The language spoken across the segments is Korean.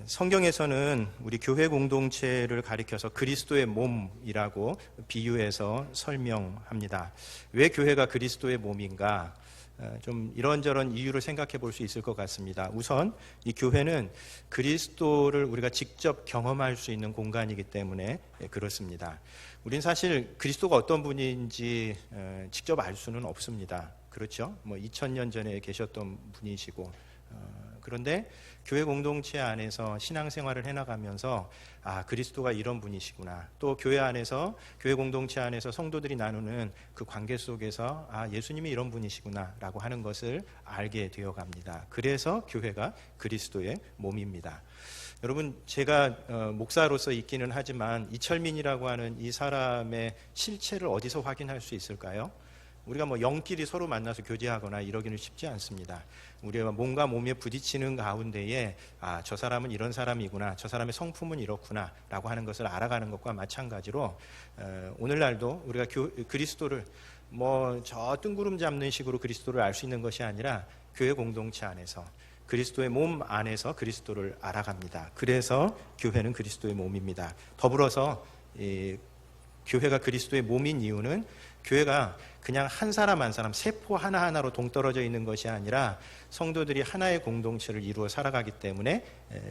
성경에서는 우리 교회 공동체를 가리켜서 그리스도의 몸이라고 비유해서 설명합니다. 왜 교회가 그리스도의 몸인가? 좀 이런저런 이유를 생각해 볼 수 있을 것 같습니다. 우선 이 교회는 그리스도를 우리가 직접 경험할 수 있는 공간이기 때문에 그렇습니다. 우린 사실 그리스도가 어떤 분인지 직접 알 수는 없습니다. 그렇죠? 2000년 전에 계셨던 분이시고, 그런데 교회 공동체 안에서 신앙생활을 해나가면서 그리스도가 이런 분이시구나, 또 교회 안에서 교회 공동체 안에서 성도들이 나누는 그 관계 속에서 예수님이 이런 분이시구나 라고 하는 것을 알게 되어갑니다. 그래서 교회가 그리스도의 몸입니다. 여러분, 제가 목사로서 있기는 하지만 이철민이라고 하는 이 사람의 실체를 어디서 확인할 수 있을까요? 우리가 영끼리 서로 만나서 교제하거나 이러기는 쉽지 않습니다. 우리가 몸과 몸에 부딪히는 가운데에 저 사람은 이런 사람이구나, 저 사람의 성품은 이렇구나 라고 하는 것을 알아가는 것과 마찬가지로 오늘날도 우리가 그리스도를 저 뜬구름 잡는 식으로 그리스도를 알 수 있는 것이 아니라 교회 공동체 안에서 그리스도의 몸 안에서 그리스도를 알아갑니다. 그래서 교회는 그리스도의 몸입니다. 더불어서 교회가 그리스도의 몸인 이유는 교회가 그냥 한 사람 한 사람, 세포 하나하나로 동떨어져 있는 것이 아니라 성도들이 하나의 공동체를 이루어 살아가기 때문에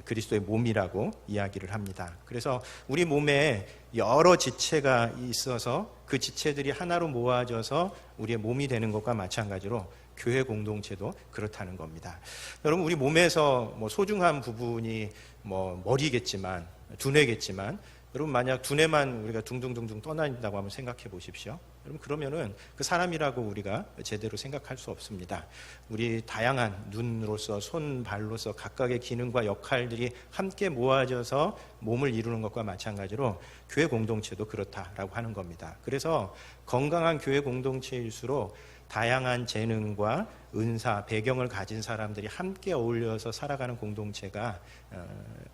그리스도의 몸이라고 이야기를 합니다. 그래서 우리 몸에 여러 지체가 있어서 그 지체들이 하나로 모아져서 우리의 몸이 되는 것과 마찬가지로 교회 공동체도 그렇다는 겁니다. 여러분, 우리 몸에서 소중한 부분이 머리겠지만, 두뇌겠지만, 여러분 만약 두뇌만 우리가 둥둥둥둥 떠다닌다고 한번 생각해 보십시오. 여러분, 그러면은 그 사람이라고 우리가 제대로 생각할 수 없습니다. 우리 다양한 눈으로서, 손, 발로서 각각의 기능과 역할들이 함께 모아져서 몸을 이루는 것과 마찬가지로 교회 공동체도 그렇다라고 하는 겁니다. 그래서 건강한 교회 공동체일수록 다양한 재능과 은사, 배경을 가진 사람들이 함께 어울려서 살아가는 공동체가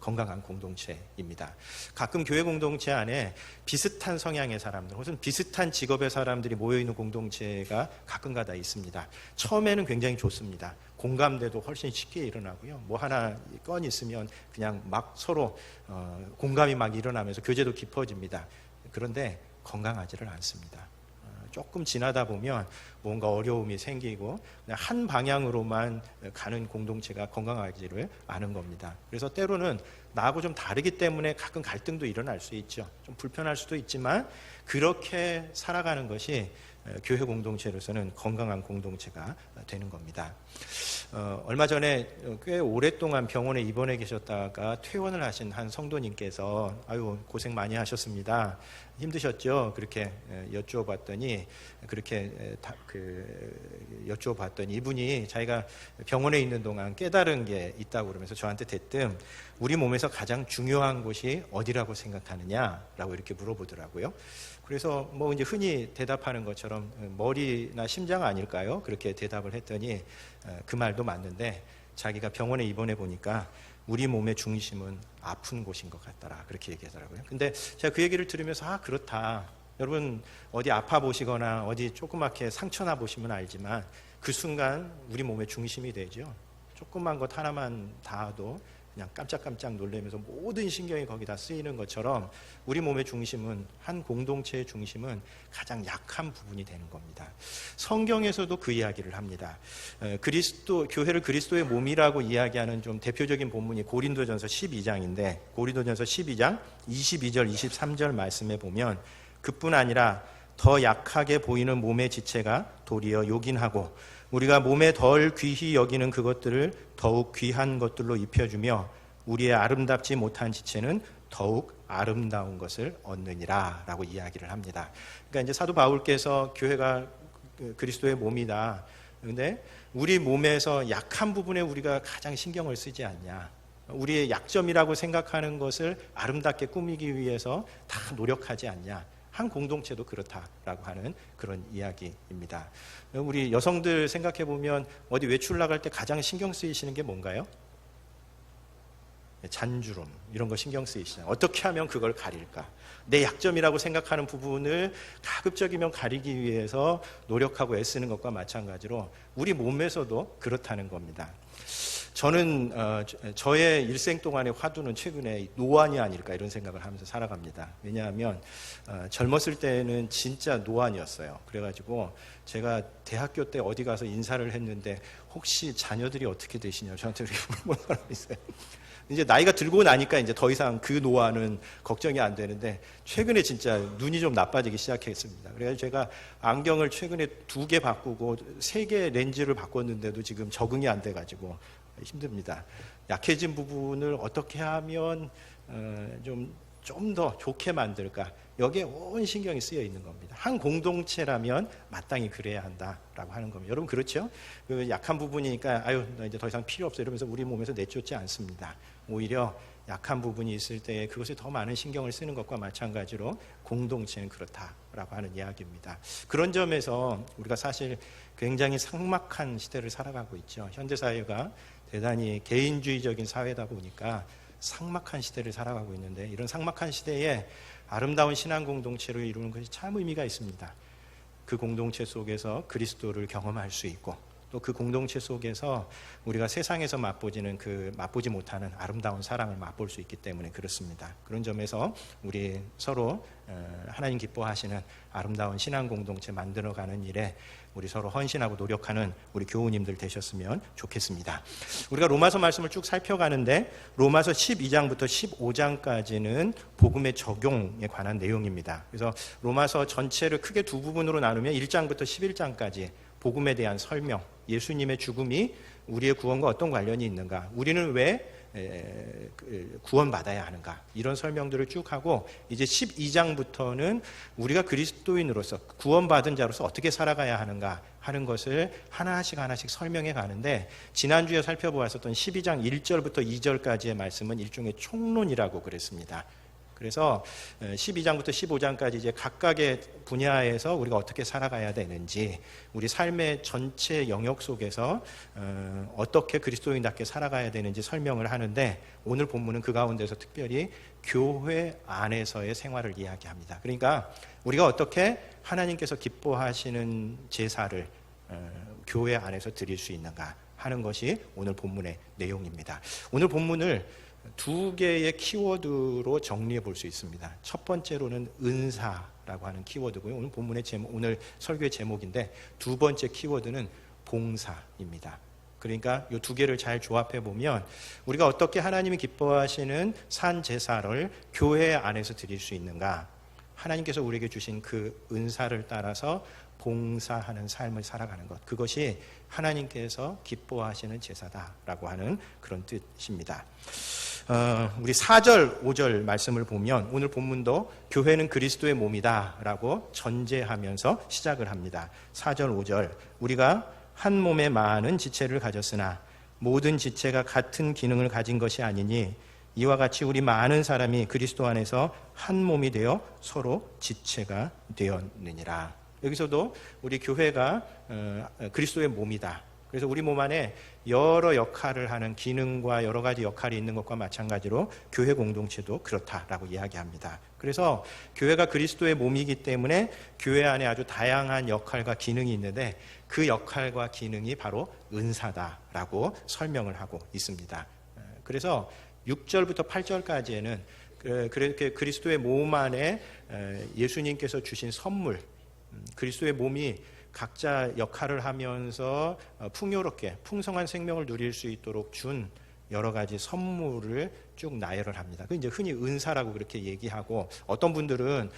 건강한 공동체입니다. 가끔 교회 공동체 안에 비슷한 성향의 사람들, 혹은 비슷한 직업의 사람들이 모여있는 공동체가 가끔가다 있습니다. 처음에는 굉장히 좋습니다. 공감대도 훨씬 쉽게 일어나고요. 하나 건 있으면 그냥 막 서로 공감이 막 일어나면서 교제도 깊어집니다. 그런데 건강하지를 않습니다. 조금 지나다 보면 뭔가 어려움이 생기고 그냥 한 방향으로만 가는 공동체가 건강하지를 않은 겁니다. 그래서 때로는 나하고 좀 다르기 때문에 가끔 갈등도 일어날 수 있죠. 좀 불편할 수도 있지만 그렇게 살아가는 것이 교회 공동체로서는 건강한 공동체가 되는 겁니다. 얼마 전에 꽤 오랫동안 병원에 입원해 계셨다가 퇴원을 하신 한 성도님께서 고생 많이 하셨습니다. 힘드셨죠? 그렇게 여쭈어봤더니 이분이 자기가 병원에 있는 동안 깨달은 게 있다고 그러면서 저한테 대뜸 우리 몸에서 가장 중요한 곳이 어디라고 생각하느냐라고 이렇게 물어보더라고요. 그래서 이제 흔히 대답하는 것처럼 머리나 심장 아닐까요? 그렇게 대답을 했더니 그 말도 맞는데 자기가 병원에 입원해 보니까 우리 몸의 중심은 아픈 곳인 것 같더라, 그렇게 얘기하더라고요. 근데 제가 그 얘기를 들으면서 그렇다. 여러분 어디 아파 보시거나 어디 조그맣게 상처나 보시면 알지만 그 순간 우리 몸의 중심이 되죠. 조그만 것 하나만 닿아도 그냥 깜짝깜짝 놀라면서 모든 신경이 거기다 쓰이는 것처럼 우리 몸의 중심은, 한 공동체의 중심은 가장 약한 부분이 되는 겁니다. 성경에서도 그 이야기를 합니다. 교회를 그리스도의 몸이라고 이야기하는 좀 대표적인 본문이 고린도전서 12장인데 고린도전서 12장 22절 23절 말씀에 보면 그뿐 아니라 더 약하게 보이는 몸의 지체가 도리어 요긴하고 우리가 몸에 덜 귀히 여기는 그것들을 더욱 귀한 것들로 입혀주며 우리의 아름답지 못한 지체는 더욱 아름다운 것을 얻느니라 라고 이야기를 합니다. 그러니까 이제 사도 바울께서 교회가 그리스도의 몸이다. 그런데 우리 몸에서 약한 부분에 우리가 가장 신경을 쓰지 않냐. 우리의 약점이라고 생각하는 것을 아름답게 꾸미기 위해서 다 노력하지 않냐. 한 공동체도 그렇다라고 하는 그런 이야기입니다. 우리 여성들 생각해 보면 어디 외출 나갈 때 가장 신경 쓰이시는 게 뭔가요? 잔주름 이런 거 신경 쓰이시잖아요. 어떻게 하면 그걸 가릴까? 내 약점이라고 생각하는 부분을 가급적이면 가리기 위해서 노력하고 애쓰는 것과 마찬가지로 우리 몸에서도 그렇다는 겁니다. 저는 저의 일생 동안의 화두는 최근에 노안이 아닐까 이런 생각을 하면서 살아갑니다. 왜냐하면 젊었을 때는 진짜 노안이었어요. 그래가지고 제가 대학교 때 어디 가서 인사를 했는데 혹시 자녀들이 어떻게 되시냐고 저한테 그렇게 물어보는 사람이 있어요. 이제 나이가 들고 나니까 이제 더 이상 그 노안은 걱정이 안 되는데 최근에 진짜 눈이 좀 나빠지기 시작했습니다. 그래서 제가 안경을 최근에 2개 바꾸고 3개 렌즈를 바꿨는데도 지금 적응이 안 돼가지고 힘듭니다. 약해진 부분을 어떻게 하면 좀 더 좋게 만들까? 여기에 온 신경이 쓰여 있는 겁니다. 한 공동체라면 마땅히 그래야 한다라고 하는 겁니다. 여러분 그렇죠? 그 약한 부분이니까 아유 나 이제 더 이상 필요 없어 이러면서 우리 몸에서 내쫓지 않습니다. 오히려 약한 부분이 있을 때 그것에 더 많은 신경을 쓰는 것과 마찬가지로 공동체는 그렇다라고 하는 이야기입니다. 그런 점에서 우리가 사실 굉장히 삭막한 시대를 살아가고 있죠. 현대사회가 대단히 개인주의적인 사회다 보니까 삭막한 시대를 살아가고 있는데 이런 삭막한 시대에 아름다운 신앙 공동체를 이루는 것이 참 의미가 있습니다. 그 공동체 속에서 그리스도를 경험할 수 있고 또 그 공동체 속에서 우리가 세상에서 맛보지 못하는 아름다운 사랑을 맛볼 수 있기 때문에 그렇습니다. 그런 점에서 우리 서로 하나님 기뻐하시는 아름다운 신앙 공동체 만들어가는 일에 우리 서로 헌신하고 노력하는 우리 교우님들 되셨으면 좋겠습니다. 우리가 로마서 말씀을 쭉 살펴가는데 로마서 12장부터 15장까지는 복음의 적용에 관한 내용입니다. 그래서 로마서 전체를 크게 2부분으로 나누면 1장부터 11장까지 복음에 대한 설명, 예수님의 죽음이 우리의 구원과 어떤 관련이 있는가, 우리는 왜 구원받아야 하는가, 이런 설명들을 쭉 하고 이제 12장부터는 우리가 그리스도인으로서 구원받은 자로서 어떻게 살아가야 하는가 하는 것을 하나씩 설명해 가는데 지난주에 살펴보았었던 12장 1절부터 2절까지의 말씀은 일종의 총론이라고 그랬습니다. 그래서 12장부터 15장까지 이제 각각의 분야에서 우리가 어떻게 살아가야 되는지, 우리 삶의 전체 영역 속에서 어떻게 그리스도인답게 살아가야 되는지 설명을 하는데 오늘 본문은 그 가운데서 특별히 교회 안에서의 생활을 이야기합니다. 그러니까 우리가 어떻게 하나님께서 기뻐하시는 제사를 교회 안에서 드릴 수 있는가 하는 것이 오늘 본문의 내용입니다. 오늘 본문을 2개의 키워드로 정리해 볼 수 있습니다. 첫 번째로는 은사라고 하는 키워드고요. 오늘 본문의 오늘 설교의 제목인데 두 번째 키워드는 봉사입니다. 그러니까 이 2개를 잘 조합해 보면 우리가 어떻게 하나님이 기뻐하시는 산 제사를 교회 안에서 드릴 수 있는가, 하나님께서 우리에게 주신 그 은사를 따라서 봉사하는 삶을 살아가는 것, 그것이 하나님께서 기뻐하시는 제사다라고 하는 그런 뜻입니다. 우리 4절, 5절 말씀을 보면 오늘 본문도 교회는 그리스도의 몸이다라고 전제하면서 시작을 합니다. 4절, 5절 우리가 한 몸에 많은 지체를 가졌으나 모든 지체가 같은 기능을 가진 것이 아니니 이와 같이 우리 많은 사람이 그리스도 안에서 한 몸이 되어 서로 지체가 되었느니라. 여기서도 우리 교회가 그리스도의 몸이다. 그래서 우리 몸 안에 여러 역할을 하는 기능과 여러 가지 역할이 있는 것과 마찬가지로 교회 공동체도 그렇다라고 이야기합니다. 그래서 교회가 그리스도의 몸이기 때문에 교회 안에 아주 다양한 역할과 기능이 있는데 그 역할과 기능이 바로 은사다라고 설명을 하고 있습니다. 그래서 6절부터 8절까지에는 그렇게 그리스도의 몸 안에 예수님께서 주신 선물, 그리스도의 몸이 각자 역할을 하면서 풍요롭게 풍성한 생명을 누릴 수 있도록 준 여러 가지 선물을 쭉 나열을 합니다. 그 이제 흔히 은사라고 그렇게 얘기하고, 어떤 분들은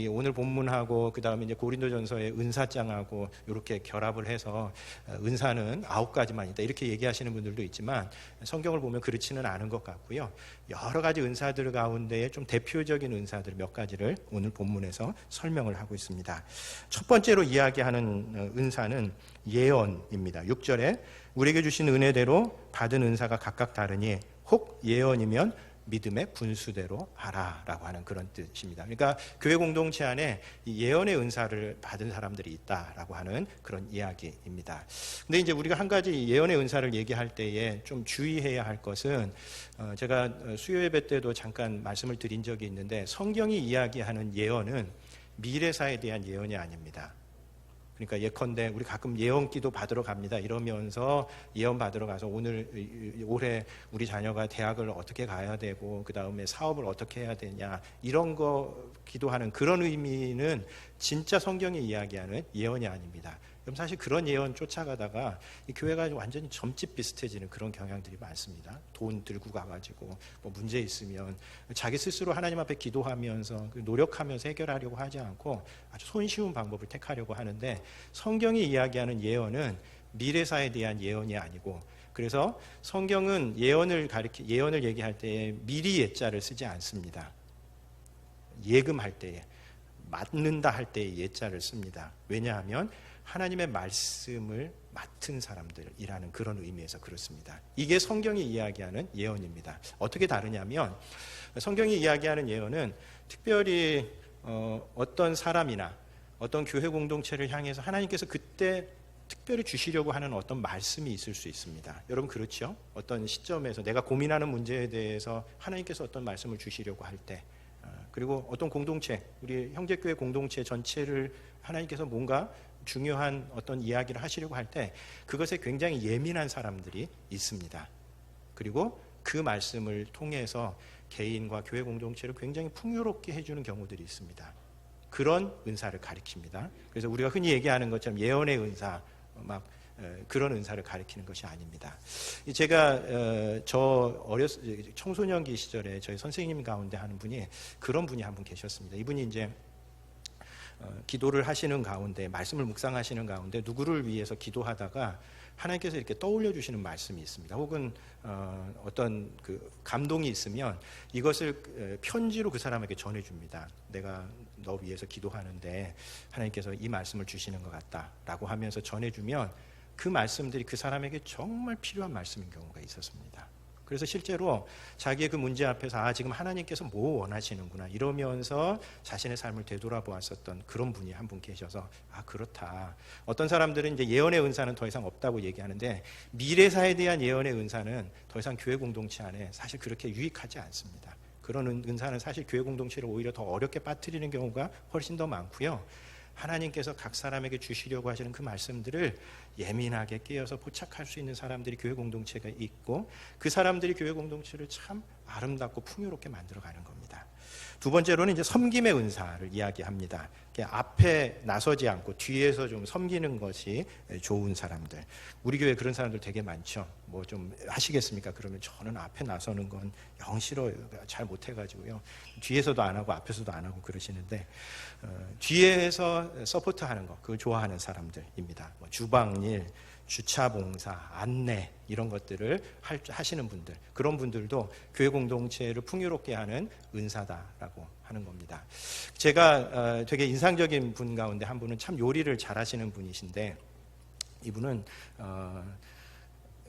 오늘 본문하고 그 다음에 이제 고린도전서의 은사장하고 이렇게 결합을 해서 은사는 9가지만 있다 이렇게 얘기하시는 분들도 있지만 성경을 보면 그렇지는 않은 것 같고요. 여러 가지 은사들 가운데 좀 대표적인 은사들 몇 가지를 오늘 본문에서 설명을 하고 있습니다. 첫 번째로 이야기하는 은사는 예언입니다. 6절에 우리에게 주신 은혜대로 받은 은사가 각각 다르니 혹 예언이면 믿음의 분수대로 하라라고 하는 그런 뜻입니다. 그러니까 교회 공동체 안에 예언의 은사를 받은 사람들이 있다라고 하는 그런 이야기입니다. 근데 이제 우리가 한 가지 예언의 은사를 얘기할 때에 좀 주의해야 할 것은 제가 수요 예배 때도 잠깐 말씀을 드린 적이 있는데 성경이 이야기하는 예언은 미래사에 대한 예언이 아닙니다. 그러니까 예컨대 우리 가끔 예언기도 받으러 갑니다. 이러면서 예언 받으러 가서 올해 우리 자녀가 대학을 어떻게 가야 되고 그 다음에 사업을 어떻게 해야 되냐 이런 거 기도하는 그런 의미는 진짜 성경이 이야기하는 예언이 아닙니다. 그럼 사실 그런 예언 쫓아가다가 이 교회가 완전히 점집 비슷해지는 그런 경향들이 많습니다. 돈 들고 가가지고 뭐 문제 있으면 자기 스스로 하나님 앞에 기도하면서 노력하면서 해결하려고 하지 않고 아주 손쉬운 방법을 택하려고 하는데 성경이 이야기하는 예언은 미래사에 대한 예언이 아니고 그래서 성경은 예언을 얘기할 때에 미리 예자를 쓰지 않습니다. 예금할 때에 맞는다 할 때에 예자를 씁니다. 왜냐하면 하나님의 말씀을 맡은 사람들이라는 그런 의미에서 그렇습니다. 이게 성경이 이야기하는 예언입니다. 어떻게 다르냐면 성경이 이야기하는 예언은 특별히 어떤 사람이나 어떤 교회 공동체를 향해서 하나님께서 그때 특별히 주시려고 하는 어떤 말씀이 있을 수 있습니다. 여러분 그렇죠? 어떤 시점에서 내가 고민하는 문제에 대해서 하나님께서 어떤 말씀을 주시려고 할 때 그리고 어떤 공동체, 우리 형제교회 공동체 전체를 하나님께서 뭔가 중요한 어떤 이야기를 하시려고 할 때 그것에 굉장히 예민한 사람들이 있습니다. 그리고 그 말씀을 통해서 개인과 교회 공동체를 굉장히 풍요롭게 해주는 경우들이 있습니다. 그런 은사를 가리킵니다. 그래서 우리가 흔히 얘기하는 것처럼 예언의 은사, 그런 은사를 가리키는 것이 아닙니다. 제가 청소년기 시절에 저희 선생님 가운데 하는 분이 그런 분이 한 분 계셨습니다. 이분이 이제 기도를 하시는 가운데 말씀을 묵상하시는 가운데 누구를 위해서 기도하다가 하나님께서 이렇게 떠올려 주시는 말씀이 있습니다. 혹은 어떤 그 감동이 있으면 이것을 편지로 그 사람에게 전해줍니다. 내가 너 위해서 기도하는데 하나님께서 이 말씀을 주시는 것 같다라고 하면서 전해주면 그 말씀들이 그 사람에게 정말 필요한 말씀인 경우가 있었습니다. 그래서 실제로 자기의 그 문제 앞에서 지금 하나님께서 뭐 원하시는구나 이러면서 자신의 삶을 되돌아보았었던 그런 분이 한 분 계셔서 그렇다. 어떤 사람들은 이제 예언의 은사는 더 이상 없다고 얘기하는데 미래사에 대한 예언의 은사는 더 이상 교회 공동체 안에 사실 그렇게 유익하지 않습니다. 그런 은사는 사실 교회 공동체를 오히려 더 어렵게 빠뜨리는 경우가 훨씬 더 많고요. 하나님께서 각 사람에게 주시려고 하시는 그 말씀들을 예민하게 깨어서 포착할 수 있는 사람들이 교회 공동체가 있고 그 사람들이 교회 공동체를 참 아름답고 풍요롭게 만들어가는 겁니다. 두 번째로는 이제 섬김의 은사를 이야기합니다. 앞에 나서지 않고 뒤에서 좀 섬기는 것이 좋은 사람들. 우리 교회 그런 사람들 되게 많죠. 뭐 좀 하시겠습니까? 그러면 저는 앞에 나서는 건 영 싫어요. 잘 못해가지고요. 뒤에서도 안 하고 앞에서도 안 하고 그러시는데 뒤에서 서포트하는 거 그걸 좋아하는 사람들입니다. 뭐 주방일, 주차봉사, 안내 이런 것들을 하시는 분들 그런 분들도 교회 공동체를 풍요롭게 하는 은사다라고 하는 겁니다. 제가 되게 인상적인 분 가운데 한 분은 참 요리를 잘하시는 분이신데 이분은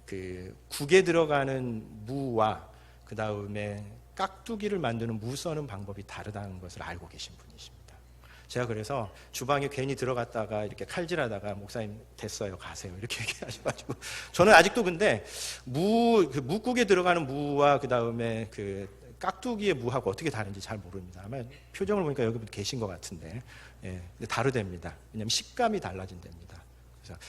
그 국에 들어가는 무와 그 다음에 깍두기를 만드는 무 써는 방법이 다르다는 것을 알고 계신 분이십니다. 제가 그래서 주방에 괜히 들어갔다가 이렇게 칼질하다가 목사님 됐어요 가세요 이렇게 얘기하셔가지고 저는 아직도 근데 무국에 들어가는 무와 그 다음에 그 깍두기의 무하고 어떻게 다른지 잘 모릅니다. 아마 표정을 보니까 여기 계신 것 같은데 근데 다르답니다. 왜냐하면 식감이 달라진답니다. 그래서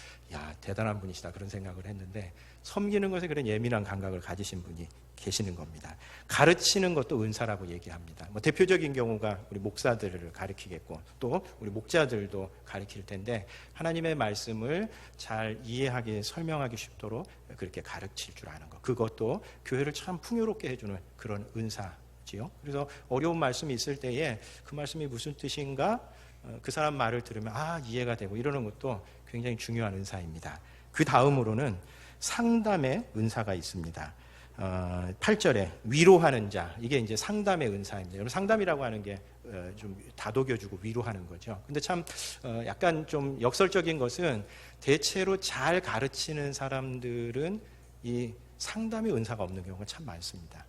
대단한 분이시다 그런 생각을 했는데 섬기는 것에 그런 예민한 감각을 가지신 분이 계시는 겁니다. 가르치는 것도 은사라고 얘기합니다. 뭐 대표적인 경우가 우리 목사들을 가르치겠고 또 우리 목자들도 가르칠 텐데 하나님의 말씀을 잘 이해하기 설명하기 쉽도록 그렇게 가르칠 줄 아는 것 그것도 교회를 참 풍요롭게 해주는 그런 은사지요. 그래서 어려운 말씀이 있을 때에 그 말씀이 무슨 뜻인가 그 사람 말을 들으면 이해가 되고 이러는 것도 굉장히 중요한 은사입니다. 그 다음으로는 상담의 은사가 있습니다. 8절에 위로하는 자 이게 이제 상담의 은사입니다. 여러분 상담이라고 하는 게 좀 다독여주고 위로하는 거죠. 근데 참 약간 좀 역설적인 것은 대체로 잘 가르치는 사람들은 이 상담의 은사가 없는 경우가 참 많습니다.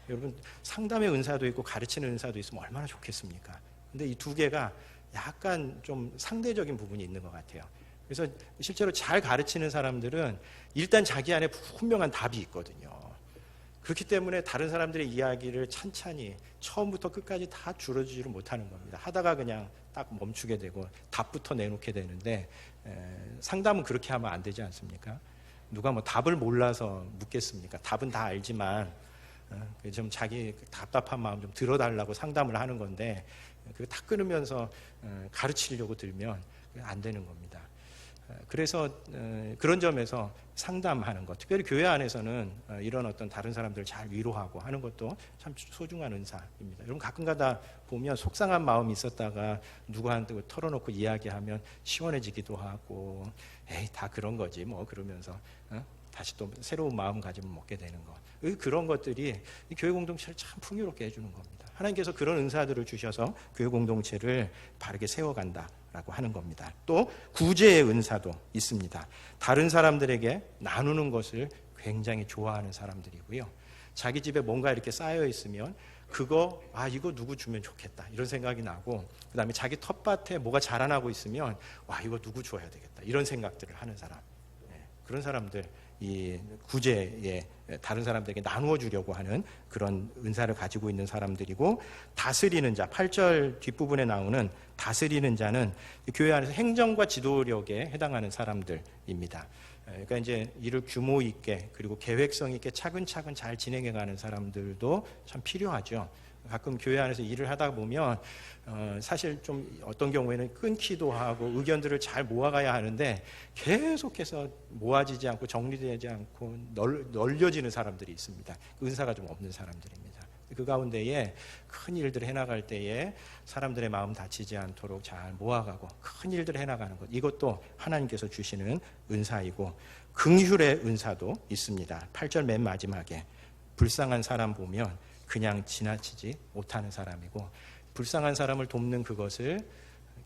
여러분 상담의 은사도 있고 가르치는 은사도 있으면 얼마나 좋겠습니까? 근데 이 두 개가 약간 좀 상대적인 부분이 있는 것 같아요. 그래서 실제로 잘 가르치는 사람들은 일단 자기 안에 분명한 답이 있거든요. 그렇기 때문에 다른 사람들의 이야기를 찬찬히 처음부터 끝까지 다 줄여주지를 못하는 겁니다. 하다가 그냥 딱 멈추게 되고 답부터 내놓게 되는데, 상담은 그렇게 하면 안 되지 않습니까? 누가 뭐 답을 몰라서 묻겠습니까? 답은 다 알지만 좀 자기 답답한 마음 좀 들어달라고 상담을 하는 건데, 그거 다 끊으면서 가르치려고 들면 안 되는 겁니다. 그래서 그런 점에서 상담하는 것, 특별히 교회 안에서는 이런 어떤 다른 사람들을 잘 위로하고 하는 것도 참 소중한 은사입니다. 여러분 가끔가다 보면 속상한 마음이 있었다가 누구한테 털어놓고 이야기하면 시원해지기도 하고, 에이 다 그런 거지 뭐 그러면서 다시 또 새로운 마음가짐을 먹게 되는 것, 그런 것들이 이 교회 공동체를 참 풍요롭게 해주는 겁니다. 하나님께서 그런 은사들을 주셔서 교회 공동체를 바르게 세워간다라고 하는 겁니다. 또 구제의 은사도 있습니다. 다른 사람들에게 나누는 것을 굉장히 좋아하는 사람들이고요. 자기 집에 뭔가 이렇게 쌓여 있으면 이거 누구 주면 좋겠다 이런 생각이 나고, 그 다음에 자기 텃밭에 뭐가 자라나고 있으면 이거 누구 줘야 되겠다 이런 생각들을 하는 사람, 그런 사람들, 이 구제에 다른 사람들에게 나누어 주려고 하는 그런 은사를 가지고 있는 사람들이고, 다스리는 자, 8절 뒷부분에 나오는 다스리는 자는 교회 안에서 행정과 지도력에 해당하는 사람들입니다. 그러니까 이제 일을 규모 있게 그리고 계획성 있게 차근차근 잘 진행해가는 사람들도 참 필요하죠. 가끔 교회 안에서 일을 하다 보면 사실 좀 어떤 경우에는 끊기도 하고 의견들을 잘 모아가야 하는데 계속해서 모아지지 않고 정리되지 않고 널려지는 사람들이 있습니다. 은사가 좀 없는 사람들입니다. 그 가운데에 큰 일들을 해나갈 때에 사람들의 마음 다치지 않도록 잘 모아가고 큰 일들을 해나가는 것, 이것도 하나님께서 주시는 은사이고, 긍휼의 은사도 있습니다. 8절 맨 마지막에 불쌍한 사람 보면 그냥 지나치지 못하는 사람이고, 불쌍한 사람을 돕는 그것을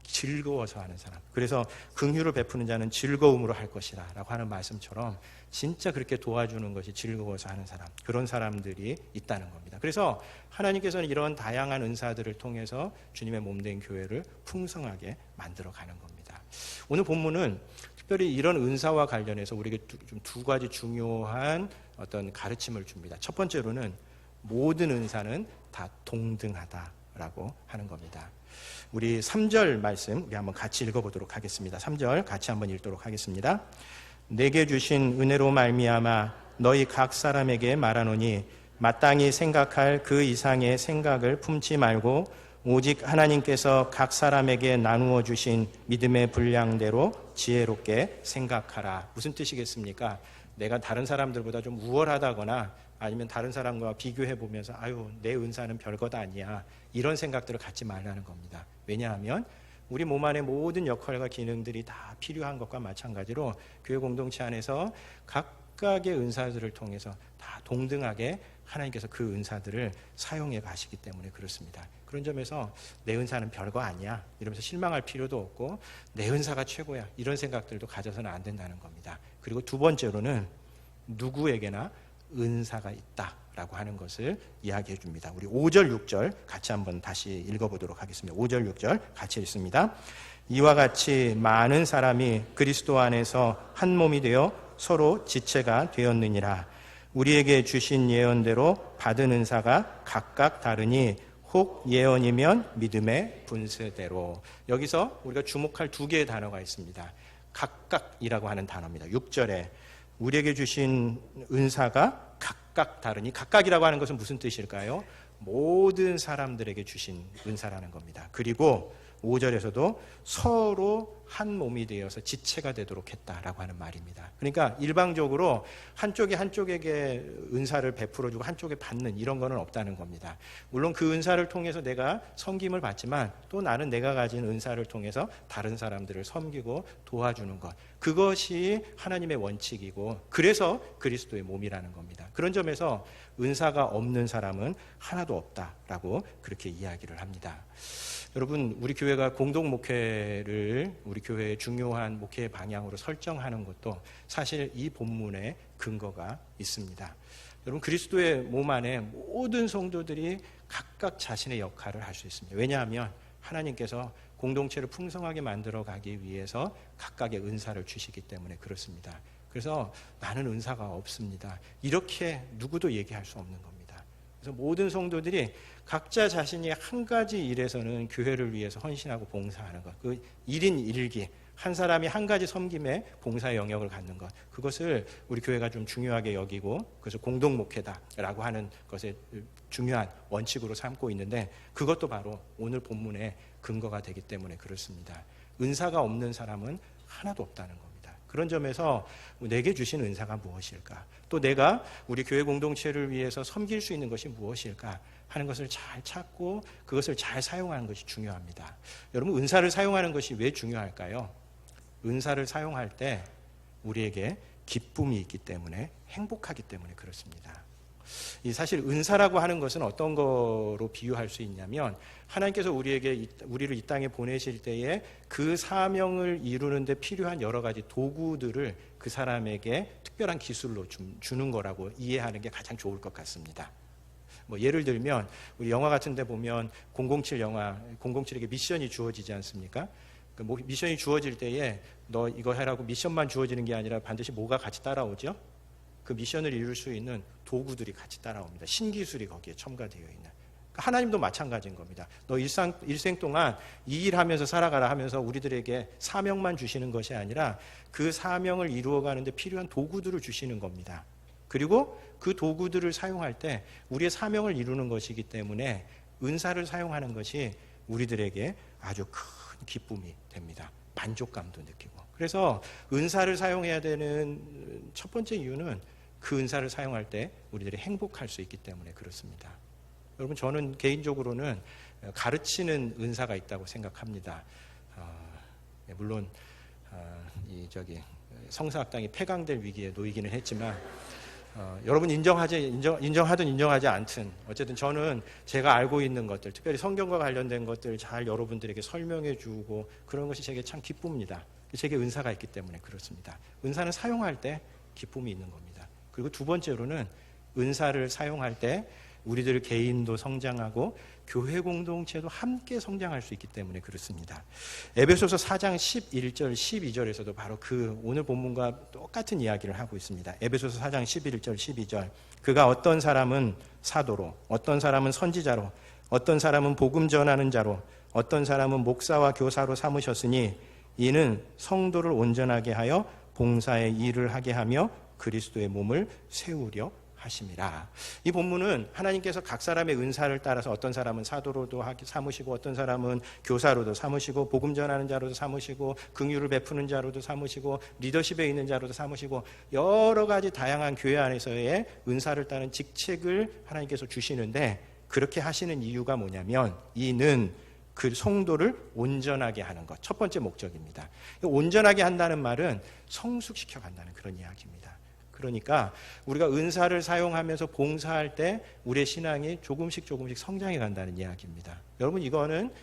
즐거워서 하는 사람, 그래서 긍휼을 베푸는 자는 즐거움으로 할 것이다 라고 하는 말씀처럼 진짜 그렇게 도와주는 것이 즐거워서 하는 사람, 그런 사람들이 있다는 겁니다. 그래서 하나님께서는 이런 다양한 은사들을 통해서 주님의 몸된 교회를 풍성하게 만들어가는 겁니다. 오늘 본문은 특별히 이런 은사와 관련해서 우리에게 두 가지 중요한 어떤 가르침을 줍니다. 첫 번째로는 모든 은사는 다 동등하다라고 하는 겁니다. 우리 3절 말씀 우리 한번 같이 읽어보도록 하겠습니다. 3절 같이 한번 읽도록 하겠습니다. 내게 주신 은혜로 말미암아 너희 각 사람에게 말하노니 마땅히 생각할 그 이상의 생각을 품지 말고 오직 하나님께서 각 사람에게 나누어 주신 믿음의 분량대로 지혜롭게 생각하라. 무슨 뜻이겠습니까? 내가 다른 사람들보다 좀 우월하다거나 아니면 다른 사람과 비교해 보면서 내 은사는 별것 아니야, 이런 생각들을 갖지 말라는 겁니다. 왜냐하면 우리 몸 안의 모든 역할과 기능들이 다 필요한 것과 마찬가지로 교회 공동체 안에서 각각의 은사들을 통해서 다 동등하게 하나님께서 그 은사들을 사용해 가시기 때문에 그렇습니다. 그런 점에서 내 은사는 별거 아니야 이러면서 실망할 필요도 없고 내 은사가 최고야 이런 생각들도 가져서는 안 된다는 겁니다. 그리고 두 번째로는 누구에게나 은사가 있다라고 하는 것을 이야기해 줍니다. 우리 5절 6절 같이 한번 다시 읽어보도록 하겠습니다. 5절 6절 같이 읽습니다. 이와 같이 많은 사람이 그리스도 안에서 한 몸이 되어 서로 지체가 되었느니라. 우리에게 주신 예언대로 받은 은사가 각각 다르니 혹 예언이면 믿음의 분수대로. 여기서 우리가 주목할 두 개의 단어가 있습니다. 각각이라고 하는 단어입니다. 6절에 우리에게 주신 은사가 각각 다르니, 각각이라고 하는 것은 무슨 뜻일까요? 모든 사람들에게 주신 은사라는 겁니다. 그리고 5절에서도 서로 한 몸이 되어서 지체가 되도록 했다라고 하는 말입니다. 그러니까 일방적으로 한쪽이 한쪽에게 은사를 베풀어주고 한쪽에 받는 이런 거는 없다는 겁니다. 물론 그 은사를 통해서 내가 섬김을 받지만 또 나는 내가 가진 은사를 통해서 다른 사람들을 섬기고 도와주는 것, 그것이 하나님의 원칙이고 그래서 그리스도의 몸이라는 겁니다. 그런 점에서 은사가 없는 사람은 하나도 없다라고 그렇게 이야기를 합니다. 여러분, 우리 교회가 공동 목회를 우리 교회의 중요한 목회 방향으로 설정하는 것도 사실 이 본문에 근거가 있습니다. 여러분, 그리스도의 몸 안에 모든 성도들이 각각 자신의 역할을 할 수 있습니다. 왜냐하면 하나님께서 공동체를 풍성하게 만들어 가기 위해서 각각의 은사를 주시기 때문에 그렇습니다. 그래서 나는 은사가 없습니다. 이렇게 누구도 얘기할 수 없는 겁니다. 그래서 모든 성도들이 각자 자신이 한 가지 일에서는 교회를 위해서 헌신하고 봉사하는 것, 그 1인 1기, 한 사람이 한 가지 섬김에 봉사의 영역을 갖는 것, 그것을 우리 교회가 좀 중요하게 여기고 그것을 공동목회다라고 하는 것에 중요한 원칙으로 삼고 있는데, 그것도 바로 오늘 본문의 근거가 되기 때문에 그렇습니다. 은사가 없는 사람은 하나도 없다는 겁니다. 그런 점에서 내게 주신 은사가 무엇일까? 또 내가 우리 교회 공동체를 위해서 섬길 수 있는 것이 무엇일까? 하는 것을 잘 찾고 그것을 잘 사용하는 것이 중요합니다. 여러분, 은사를 사용하는 것이 왜 중요할까요? 은사를 사용할 때 우리에게 기쁨이 있기 때문에, 행복하기 때문에 그렇습니다. 사실 은사라고 하는 것은 어떤 거로 비유할 수 있냐면, 하나님께서 우리를 이 땅에 보내실 때에 그 사명을 이루는 데 필요한 여러 가지 도구들을 그 사람에게 특별한 기술로 주는 거라고 이해하는 게 가장 좋을 것 같습니다. 예를 들면 우리 영화 같은 데 보면 007 영화, 007에게 미션이 주어지지 않습니까? 미션이 주어질 때에 너 이거 해라고 미션만 주어지는 게 아니라 반드시 뭐가 같이 따라오죠? 그 미션을 이룰 수 있는 도구들이 같이 따라옵니다. 신기술이 거기에 첨가되어 있는. 하나님도 마찬가지인 겁니다. 너 일생 동안 이 일하면서 살아가라 하면서 우리들에게 사명만 주시는 것이 아니라 그 사명을 이루어가는 데 필요한 도구들을 주시는 겁니다. 그리고 그 도구들을 사용할 때 우리의 사명을 이루는 것이기 때문에 은사를 사용하는 것이 우리들에게 아주 큰 기쁨이 됩니다. 만족감도 느끼고. 그래서 은사를 사용해야 되는 첫 번째 이유는 그 은사를 사용할 때 우리들이 행복할 수 있기 때문에 그렇습니다. 여러분, 저는 개인적으로는 가르치는 은사가 있다고 생각합니다. 물론 성서학당이 폐강될 위기에 놓이기는 했지만, 여러분 인정하든 인정하지 않든 어쨌든 저는 제가 알고 있는 것들, 특별히 성경과 관련된 것들 잘 여러분들에게 설명해 주고 그런 것이 제게 참 기쁩니다. 제게 은사가 있기 때문에 그렇습니다. 은사는 사용할 때 기쁨이 있는 겁니다. 그리고 두 번째로는 은사를 사용할 때 우리들 개인도 성장하고 교회 공동체도 함께 성장할 수 있기 때문에 그렇습니다. 에베소서 4장 11절 12절에서도 바로 그 오늘 본문과 똑같은 이야기를 하고 있습니다. 에베소서 4장 11절 12절. 그가 어떤 사람은 사도로, 어떤 사람은 선지자로, 어떤 사람은 복음 전하는 자로, 어떤 사람은 목사와 교사로 삼으셨으니 이는 성도를 온전하게 하여 봉사의 일을 하게 하며 그리스도의 몸을 세우려 하심이라. 이 본문은 하나님께서 각 사람의 은사를 따라서 어떤 사람은 사도로도 삼으시고, 어떤 사람은 교사로도 삼으시고, 복음 전하는 자로도 삼으시고, 긍휼을 베푸는 자로도 삼으시고, 리더십에 있는 자로도 삼으시고, 여러 가지 다양한 교회 안에서의 은사를 따른 직책을 하나님께서 주시는데, 그렇게 하시는 이유가 뭐냐면 이는 그 성도를 온전하게 하는 것, 첫 번째 목적입니다. 온전하게 한다는 말은 성숙시켜 간다는 그런 이야기입니다. 그러니까 우리가 은사를 사용하면서 봉사할 때 우리의 신앙이 조금씩 성장해 간다는 이야기입니다. 여러분, 이거는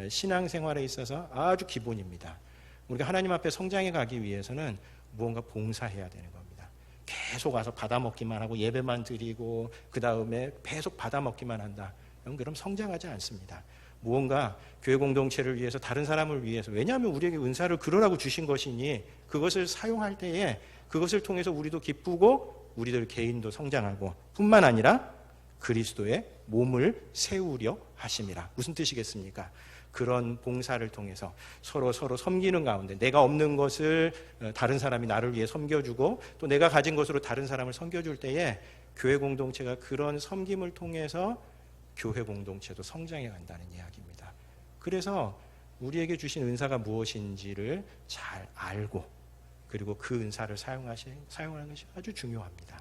신앙생활에 있어서 아주 기본입니다. 우리가 하나님 앞에 성장해 가기 위해서는 무언가 봉사해야 되는 겁니다. 계속 와서 받아먹기만 하고 예배만 드리고 그 다음에 계속 받아먹기만 한다. 그럼 성장하지 않습니다. 무언가 교회 공동체를 위해서, 다른 사람을 위해서, 왜냐하면 우리에게 은사를 그러라고 주신 것이니 그것을 사용할 때에 그것을 통해서 우리도 기쁘고 우리들 개인도 성장하고, 뿐만 아니라 그리스도의 몸을 세우려 하심이라. 무슨 뜻이겠습니까? 그런 봉사를 통해서 서로 섬기는 가운데 내가 없는 것을 다른 사람이 나를 위해 섬겨주고, 또 내가 가진 것으로 다른 사람을 섬겨줄 때에 교회 공동체가 그런 섬김을 통해서 교회 공동체도 성장해 간다는 이야기입니다. 그래서 우리에게 주신 은사가 무엇인지를 잘 알고, 그리고 그 은사를 사용하는 것이 아주 중요합니다.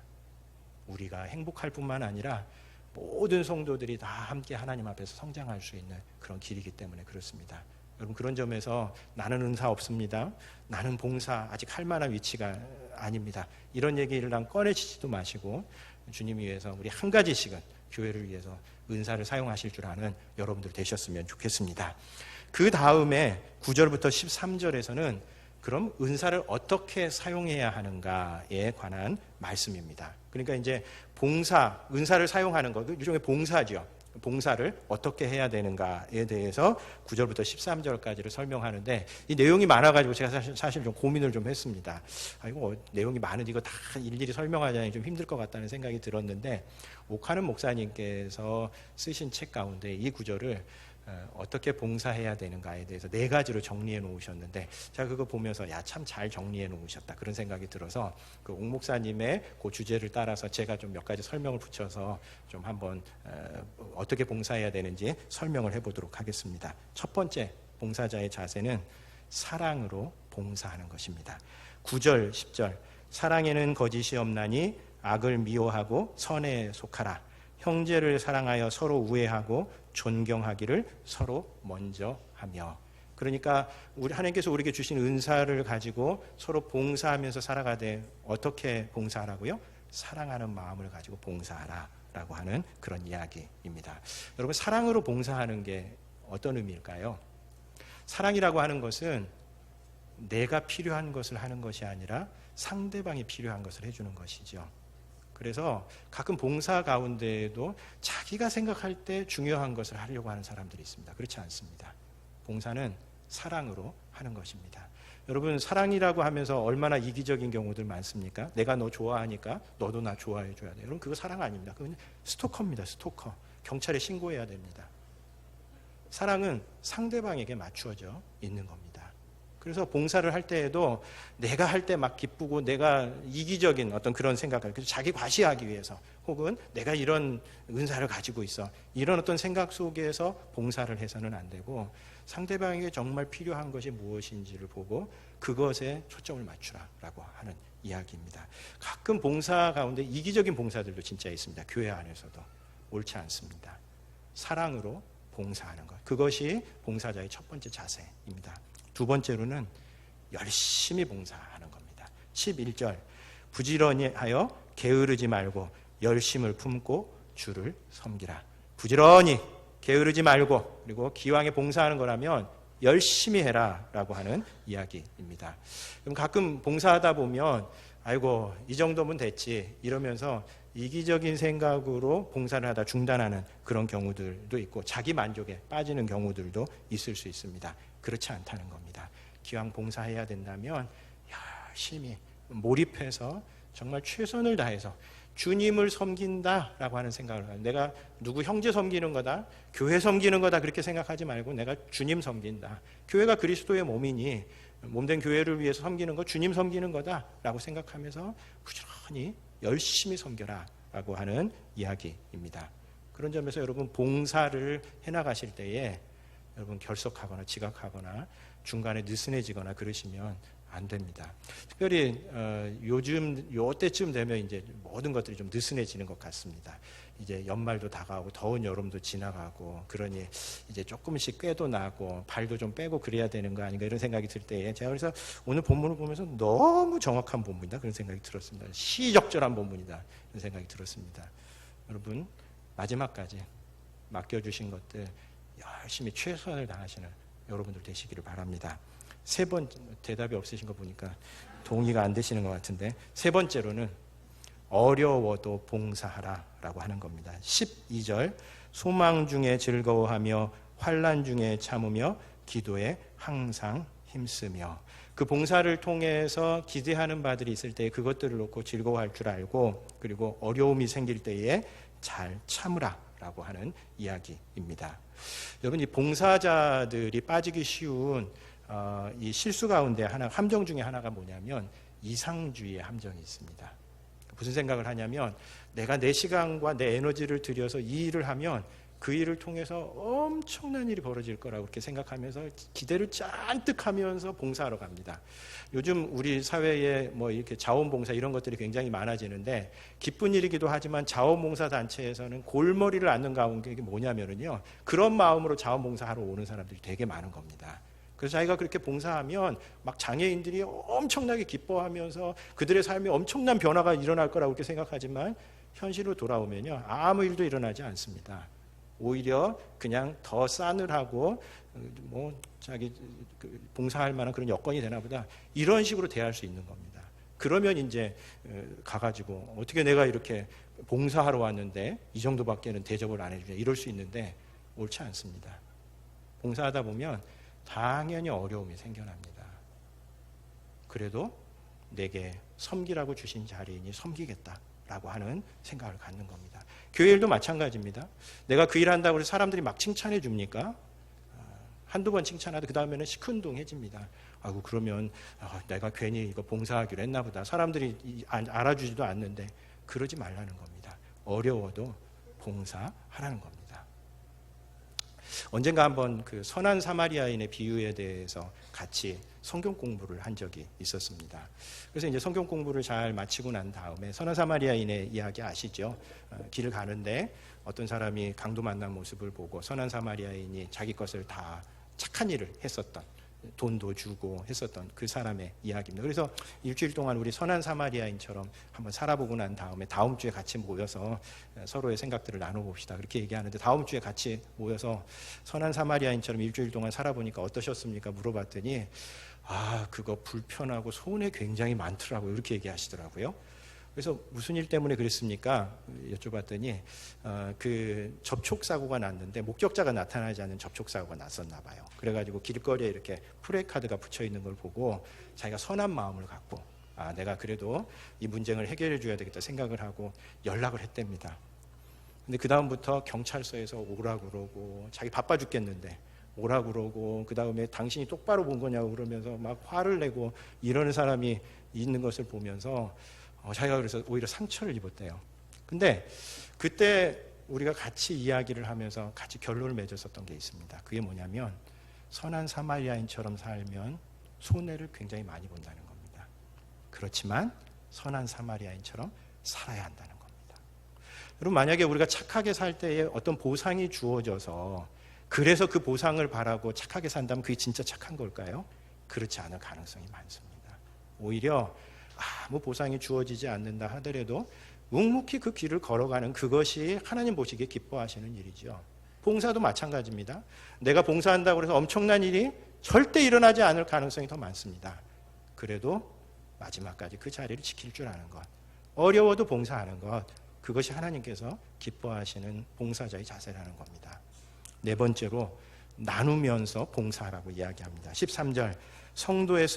우리가 행복할 뿐만 아니라 모든 성도들이 다 함께 하나님 앞에서 성장할 수 있는 그런 길이기 때문에 그렇습니다. 여러분, 그런 점에서 나는 은사 없습니다, 나는 봉사 아직 할 만한 위치가 아닙니다, 이런 얘기를 꺼내치지도 마시고 주님 위해서 우리 한 가지씩은 교회를 위해서 은사를 사용하실 줄 아는 여러분들 되셨으면 좋겠습니다. 그 다음에 9절부터 13절에서는 그럼 은사를 어떻게 사용해야 하는가에 관한 말씀입니다. 그러니까 이제 은사를 사용하는 것, 일종의 봉사죠. 봉사를 어떻게 해야 되는가에 대해서 9절부터 13절까지를 설명하는데 이 내용이 많아가지고 제가 사실 좀 고민을 좀 했습니다. 이거 내용이 많은데 이거 다 일일이 설명하자니 좀 힘들 것 같다는 생각이 들었는데 옥하는 목사님께서 쓰신 책 가운데 이 구절을 어떻게 봉사해야 되는가에 대해서 4가지로 정리해 놓으셨는데 제가 그거 보면서 참 잘 정리해 놓으셨다 그런 생각이 들어서 그 옥 목사님의 그 주제를 따라서 제가 좀 몇 가지 설명을 붙여서 좀 한번 어떻게 봉사해야 되는지 설명을 해보도록 하겠습니다. 첫 번째 봉사자의 자세는 사랑으로 봉사하는 것입니다. 9절 10절 사랑에는 거짓이 없나니 악을 미워하고 선에 속하라. 형제를 사랑하여 서로 우애하고 존경하기를 서로 먼저 하며. 그러니까 하나님께서 우리에게 주신 은사를 가지고 서로 봉사하면서 살아가되 어떻게 봉사하라고요? 사랑하는 마음을 가지고 봉사하라라고 하는 그런 이야기입니다. 여러분 사랑으로 봉사하는 게 어떤 의미일까요? 사랑이라고 하는 것은 내가 필요한 것을 하는 것이 아니라 상대방이 필요한 것을 해주는 것이죠. 그래서 가끔 봉사 가운데에도 자기가 생각할 때 중요한 것을 하려고 하는 사람들이 있습니다. 그렇지 않습니다. 봉사는 사랑으로 하는 것입니다. 여러분 사랑이라고 하면서 얼마나 이기적인 경우들 많습니까? 내가 너 좋아하니까 너도 나 좋아해 줘야 돼. 여러분 그거 사랑 아닙니다. 그건 스토커입니다. 스토커. 경찰에 신고해야 됩니다. 사랑은 상대방에게 맞추어져 있는 겁니다. 그래서 봉사를 할 때에도 내가 할 때 막 기쁘고 내가 이기적인 어떤 그런 생각을 자기 과시하기 위해서 혹은 내가 이런 은사를 가지고 있어 이런 어떤 생각 속에서 봉사를 해서는 안 되고 상대방에게 정말 필요한 것이 무엇인지를 보고 그것에 초점을 맞추라라고 하는 이야기입니다. 가끔 봉사 가운데 이기적인 봉사들도 진짜 있습니다. 교회 안에서도 옳지 않습니다. 사랑으로 봉사하는 것 그것이 봉사자의 첫 번째 자세입니다. 두 번째로는 열심히 봉사하는 겁니다. 11절 부지런히 하여 게으르지 말고 열심을 품고 주를 섬기라. 부지런히 게으르지 말고 그리고 기왕에 봉사하는 거라면 열심히 해라 라고 하는 이야기입니다. 그럼 가끔 봉사하다 보면 아이고 이 정도면 됐지 이러면서 이기적인 생각으로 봉사를 하다 중단하는 그런 경우들도 있고 자기 만족에 빠지는 경우들도 있을 수 있습니다. 그렇지 않다는 겁니다. 기왕 봉사해야 된다면 열심히 몰입해서 정말 최선을 다해서 주님을 섬긴다라고 하는 생각을 가요. 내가 누구 형제 섬기는 거다, 교회 섬기는 거다 그렇게 생각하지 말고 내가 주님 섬긴다. 교회가 그리스도의 몸이니 몸된 교회를 위해서 섬기는 거 주님 섬기는 거다라고 생각하면서 부지런히 열심히 섬겨라라고 하는 이야기입니다. 그런 점에서 여러분 봉사를 해나가실 때에 여러분 결석하거나 지각하거나 중간에 느슨해지거나 그러시면 안 됩니다. 특별히 요즘 요때쯤 되면 이제 모든 것들이 좀 느슨해지는 것 같습니다. 이제 연말도 다가오고 더운 여름도 지나가고 그러니 이제 조금씩 꾀도 나고 발도 좀 빼고 그래야 되는 거 아닌가 이런 생각이 들 때에 제가 그래서 오늘 본문을 보면서 너무 정확한 본문이다 그런 생각이 들었습니다. 시적절한 본문이다 이런 생각이 들었습니다. 여러분 마지막까지 맡겨주신 것들 열심히 최선을 다하시는 여러분들 되시기를 바랍니다. 세 번째 대답이 없으신 거 보니까 동의가 안 되시는 것 같은데 세 번째로는 어려워도 봉사하라라고 하는 겁니다. 12절 소망 중에 즐거워하며 환난 중에 참으며 기도에 항상 힘쓰며 그 봉사를 통해서 기대하는 바들이 있을 때 그것들을 놓고 즐거워할 줄 알고 그리고 어려움이 생길 때에 잘 참으라라고 하는 이야기입니다. 여러분 이 봉사자들이 빠지기 쉬운 이 실수 가운데 하나 함정 중에 하나가 뭐냐면 이상주의의 함정이 있습니다. 무슨 생각을 하냐면 내가 내 시간과 내 에너지를 들여서 이 일을 하면 그 일을 통해서 엄청난 일이 벌어질 거라고 그렇게 생각하면서 기대를 잔뜩 하면서 봉사하러 갑니다. 요즘 우리 사회에 뭐 이렇게 자원봉사 이런 것들이 굉장히 많아지는데 기쁜 일이기도 하지만 자원봉사 단체에서는 골머리를 앓는 가운데 이게 뭐냐면요. 그런 마음으로 자원봉사하러 오는 사람들이 되게 많은 겁니다. 그래서 자기가 그렇게 봉사하면 막 장애인들이 엄청나게 기뻐하면서 그들의 삶에 엄청난 변화가 일어날 거라고 그렇게 생각하지만 현실로 돌아오면요. 아무 일도 일어나지 않습니다. 오히려 그냥 더 싸늘하고 뭐 자기 봉사할 만한 그런 여건이 되나 보다 이런 식으로 대할 수 있는 겁니다. 그러면 이제 가가지고 어떻게 내가 이렇게 봉사하러 왔는데 이 정도밖에는 대접을 안 해주냐 이럴 수 있는데 옳지 않습니다. 봉사하다 보면 당연히 어려움이 생겨납니다. 그래도 내게 섬기라고 주신 자리이니 섬기겠다라고 하는 생각을 갖는 겁니다. 교회 일도 마찬가지입니다. 내가 그 일한다고 해서 사람들이 막 칭찬해 줍니까? 한두 번 칭찬하다 그 다음에는 시큰둥해집니다. 아이고 그러면 내가 괜히 이거 봉사하기로 했나 보다. 사람들이 알아주지도 않는데 그러지 말라는 겁니다. 어려워도 봉사하라는 겁니다. 언젠가 한번 그 선한 사마리아인의 비유에 대해서 같이 성경 공부를 한 적이 있었습니다. 그래서 이제 성경 공부를 잘 마치고 난 다음에 선한 사마리아인의 이야기 아시죠? 길을 가는데 어떤 사람이 강도 만난 모습을 보고 선한 사마리아인이 자기 것을 다 착한 일을 했었던, 돈도 주고 했었던 그 사람의 이야기입니다. 그래서 일주일 동안 우리 선한 사마리아인처럼 한번 살아보고 난 다음에 다음 주에 같이 모여서 서로의 생각들을 나눠봅시다. 그렇게 얘기하는데 다음 주에 같이 모여서 선한 사마리아인처럼 일주일 동안 살아보니까 어떠셨습니까? 물어봤더니 그거 불편하고 손해 굉장히 많더라고요. 이렇게 얘기하시더라고요. 그래서 무슨 일 때문에 그랬습니까? 여쭤봤더니 그 접촉사고가 났는데 목격자가 나타나지 않는 접촉사고가 났었나 봐요. 그래가지고 길거리에 이렇게 프레카드가 붙여 있는 걸 보고 자기가 선한 마음을 갖고 내가 그래도 이 문제를 해결해 줘야 되겠다 생각을 하고 연락을 했답니다. 근데 그 다음부터 경찰서에서 오라고 그러고 자기 바빠 죽겠는데 오라고 그러고 그 다음에 당신이 똑바로 본 거냐고 그러면서 막 화를 내고 이러는 사람이 있는 것을 보면서 자기가 그래서 오히려 상처를 입었대요. 근데 그때 우리가 같이 이야기를 하면서 같이 결론을 맺었었던 게 있습니다. 그게 뭐냐면 선한 사마리아인처럼 살면 손해를 굉장히 많이 본다는 겁니다. 그렇지만 선한 사마리아인처럼 살아야 한다는 겁니다. 여러분 만약에 우리가 착하게 살 때에 어떤 보상이 주어져서 그래서 그 보상을 바라고 착하게 산다면 그게 진짜 착한 걸까요? 그렇지 않을 가능성이 많습니다. 오히려 아무 보상이 주어지지 않는다 하더라도 묵묵히 그 길을 걸어가는 그것이 하나님 보시기에 기뻐하시는 일이죠. 봉사도 마찬가지입니다. 내가 봉사한다고 해서 엄청난 일이 절대 일어나지 않을 가능성이 더 많습니다. 그래도 마지막까지 그 자리를 지킬 줄 아는 것, 어려워도 봉사하는 것, 그것이 하나님께서 기뻐하시는 봉사자의 자세라는 겁니다. 네 번째로 나누면서 봉사하라고 이야기합니다. 13절 성도들의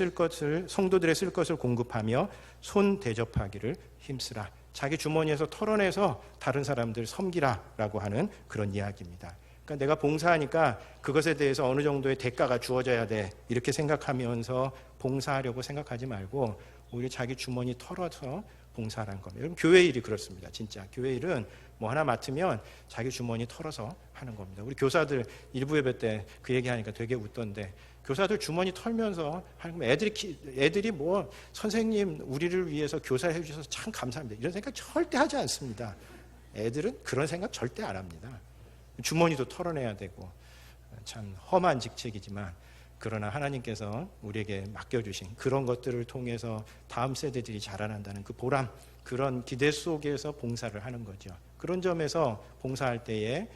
쓸 것을 공급하며 손 대접하기를 힘쓰라. 자기 주머니에서 털어내서 다른 사람들 섬기라라고 하는 그런 이야기입니다. 그러니까 내가 봉사하니까 그것에 대해서 어느 정도의 대가가 주어져야 돼 이렇게 생각하면서 봉사하려고 생각하지 말고 오히려 자기 주머니 털어서 봉사하라는 겁니다. 여러분 교회 일이 그렇습니다. 진짜 교회 일은 뭐 하나 맡으면 자기 주머니 털어서 하는 겁니다. 우리 교사들 일부 예배 때 그 얘기하니까 되게 웃던데 교사들 주머니 털면서 하는 거 애들이 뭐 선생님 우리를 위해서 교사해 주셔서 참 감사합니다. 이런 생각 절대 하지 않습니다. 애들은 그런 생각 절대 안 합니다. 주머니도 털어내야 되고 참 험한 직책이지만 그러나 하나님께서 우리에게 맡겨주신 그런 것들을 통해서 다음 세대들이 자라난다는 그 보람, 그런 기대 속에서 봉사를 하는 거죠. 그런 점에서 봉사할 때에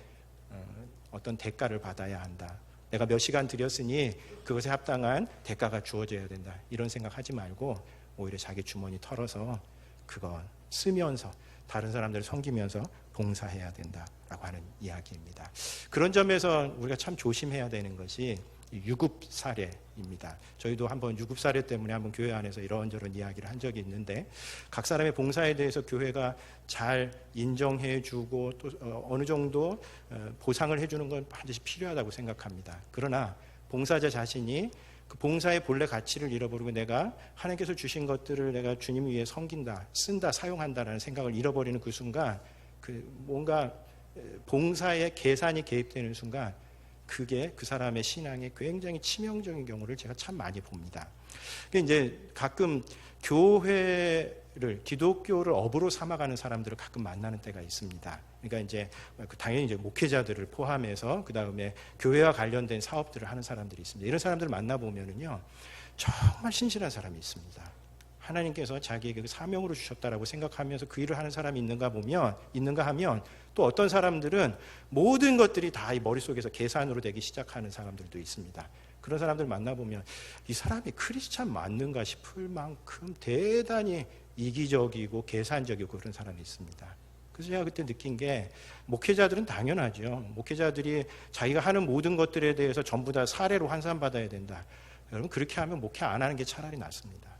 어떤 대가를 받아야 한다. 내가 몇 시간 들였으니 그것에 합당한 대가가 주어져야 된다. 이런 생각하지 말고 오히려 자기 주머니 털어서 그거 쓰면서 다른 사람들을 섬기면서 봉사해야 된다라고 하는 이야기입니다. 그런 점에서 우리가 참 조심해야 되는 것이 유급 사례입니다. 저희도 한번 유급 사례 때문에 한번 교회 안에서 이런저런 이야기를 한 적이 있는데 각 사람의 봉사에 대해서 교회가 잘 인정해주고 또 어느 정도 보상을 해주는 건 반드시 필요하다고 생각합니다. 그러나 봉사자 자신이 그 봉사의 본래 가치를 잃어버리고 내가 하나님께서 주신 것들을 내가 주님 위해 섬긴다, 쓴다, 사용한다라는 생각을 잃어버리는 그 순간 그 뭔가 봉사의 계산이 개입되는 순간 그게 그 사람의 신앙에 굉장히 치명적인 경우를 제가 참 많이 봅니다. 이제 가끔 교회를 기독교를 업으로 삼아가는 사람들을 가끔 만나는 때가 있습니다. 그러니까 이제 당연히 이제 목회자들을 포함해서 그 다음에 교회와 관련된 사업들을 하는 사람들이 있습니다. 이런 사람들을 만나 보면은요 정말 신실한 사람이 있습니다. 하나님께서 자기에게 사명으로 주셨다라고 생각하면서 그 일을 하는 사람이 있는가 하면 또 어떤 사람들은 모든 것들이 다 이 머릿속에서 계산으로 되기 시작하는 사람들도 있습니다. 그런 사람들 만나보면 이 사람이 크리스찬 맞는가 싶을 만큼 대단히 이기적이고 계산적이고 그런 사람이 있습니다. 그래서 제가 그때 느낀 게 목회자들은 당연하죠. 목회자들이 자기가 하는 모든 것들에 대해서 전부 다 사례로 환산받아야 된다. 여러분 그렇게 하면 목회 안 하는 게 차라리 낫습니다.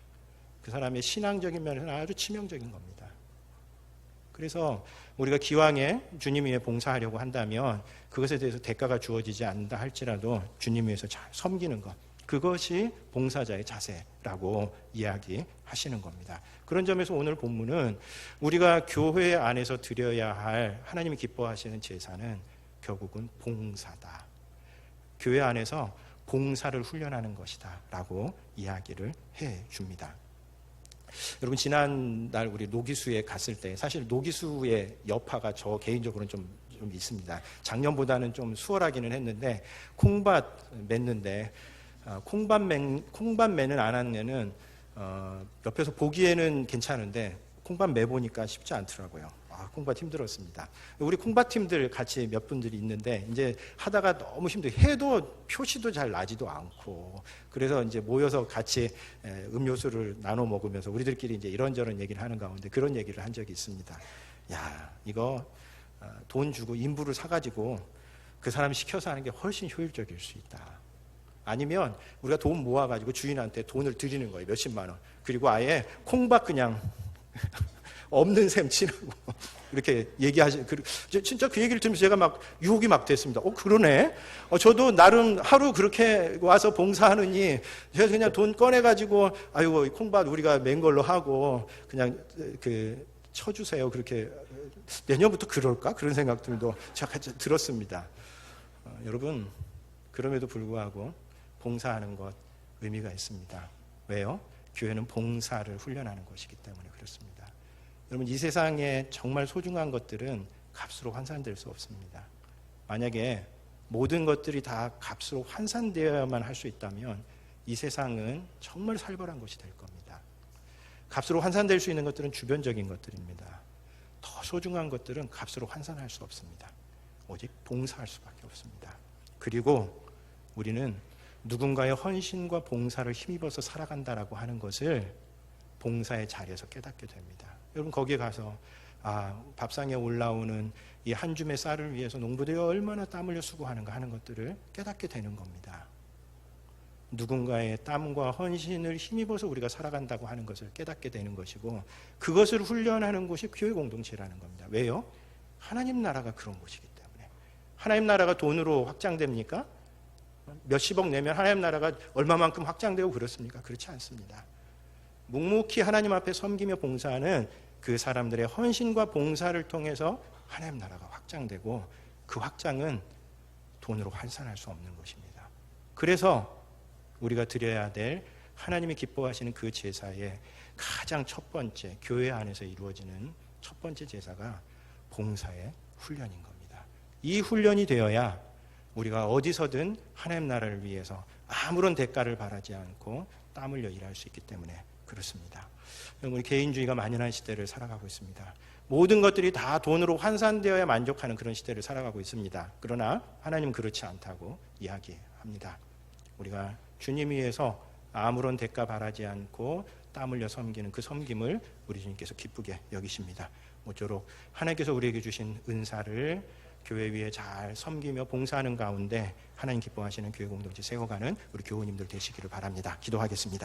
그 사람의 신앙적인 면에서는 아주 치명적인 겁니다. 그래서 우리가 기왕에 주님 위해 봉사하려고 한다면 그것에 대해서 대가가 주어지지 않는다 할지라도 주님 위해서 잘 섬기는 것, 그것이 봉사자의 자세라고 이야기하시는 겁니다. 그런 점에서 오늘 본문은 우리가 교회 안에서 드려야 할 하나님이 기뻐하시는 제사는 결국은 봉사다. 교회 안에서 봉사를 훈련하는 것이다 라고 이야기를 해줍니다. 여러분 지난날 우리 노기수에 갔을 때 사실 노기수의 여파가 저 개인적으로는 좀 있습니다. 작년보다는 좀 수월하기는 했는데 콩밭 맺는데 콩밭 매는 안 한 애는 옆에서 보기에는 괜찮은데 콩밭 매보니까 쉽지 않더라고요. 콩밭 힘들었습니다. 우리 콩밭 팀들 같이 몇 분들이 있는데 이제 하다가 너무 힘들어요. 해도 표시도 잘 나지도 않고 그래서 이제 모여서 같이 음료수를 나눠 먹으면서 우리들끼리 이제 이런저런 얘기를 하는 가운데 그런 얘기를 한 적이 있습니다. 야, 이거 돈 주고 인부를 사가지고 그 사람이 시켜서 하는 게 훨씬 효율적일 수 있다. 아니면 우리가 돈 모아가지고 주인한테 돈을 드리는 거예요. 몇십만 원. 그리고 아예 콩밭 그냥 없는 셈 치라고 이렇게 얘기하시. 진짜 그 얘기를 들으면서 제가 막 유혹이 막 됐습니다. 그러네. 저도 나름 하루 그렇게 와서 봉사하느니 제가 그냥 돈 꺼내가지고 아이고 콩밭 우리가 맨 걸로 하고 그냥 쳐주세요. 그렇게 내년부터 그럴까? 그런 생각들도 제가 들었습니다. 여러분 그럼에도 불구하고 봉사하는 것 의미가 있습니다. 왜요? 교회는 봉사를 훈련하는 것이기 때문에 그렇습니다. 여러분 이 세상에 정말 소중한 것들은 값으로 환산될 수 없습니다. 만약에 모든 것들이 다 값으로 환산되어야만 할 수 있다면 이 세상은 정말 살벌한 것이 될 겁니다. 값으로 환산될 수 있는 것들은 주변적인 것들입니다. 더 소중한 것들은 값으로 환산할 수 없습니다. 오직 봉사할 수밖에 없습니다. 그리고 우리는 누군가의 헌신과 봉사를 힘입어서 살아간다라고 하는 것을 봉사의 자리에서 깨닫게 됩니다. 여러분 거기에 가서 밥상에 올라오는 이 한 줌의 쌀을 위해서 농부들이 얼마나 땀 흘려 수고하는가 하는 것들을 깨닫게 되는 겁니다. 누군가의 땀과 헌신을 힘입어서 우리가 살아간다고 하는 것을 깨닫게 되는 것이고 그것을 훈련하는 곳이 교회 공동체라는 겁니다. 왜요? 하나님 나라가 그런 곳이기 때문에. 하나님 나라가 돈으로 확장됩니까? 몇십억 내면 하나님 나라가 얼마만큼 확장되고 그렇습니까? 그렇지 않습니다. 묵묵히 하나님 앞에 섬기며 봉사하는 그 사람들의 헌신과 봉사를 통해서 하나님 나라가 확장되고 그 확장은 돈으로 환산할 수 없는 것입니다. 그래서 우리가 드려야 될 하나님이 기뻐하시는 그 제사의 가장 첫 번째 교회 안에서 이루어지는 첫 번째 제사가 봉사의 훈련인 겁니다. 이 훈련이 되어야 우리가 어디서든 하나님 나라를 위해서 아무런 대가를 바라지 않고 땀 흘려 일할 수 있기 때문에 그렇습니다. 우리 개인주의가 만연한 시대를 살아가고 있습니다. 모든 것들이 다 돈으로 환산되어야 만족하는 그런 시대를 살아가고 있습니다. 그러나 하나님은 그렇지 않다고 이야기합니다. 우리가 주님 위해서 아무런 대가 바라지 않고 땀 흘려 섬기는 그 섬김을 우리 주님께서 기쁘게 여기십니다. 모쪼록 하나님께서 우리에게 주신 은사를 교회 위에 잘 섬기며 봉사하는 가운데 하나님 기뻐하시는 교회 공동체 세워가는 우리 교우님들 되시기를 바랍니다. 기도하겠습니다.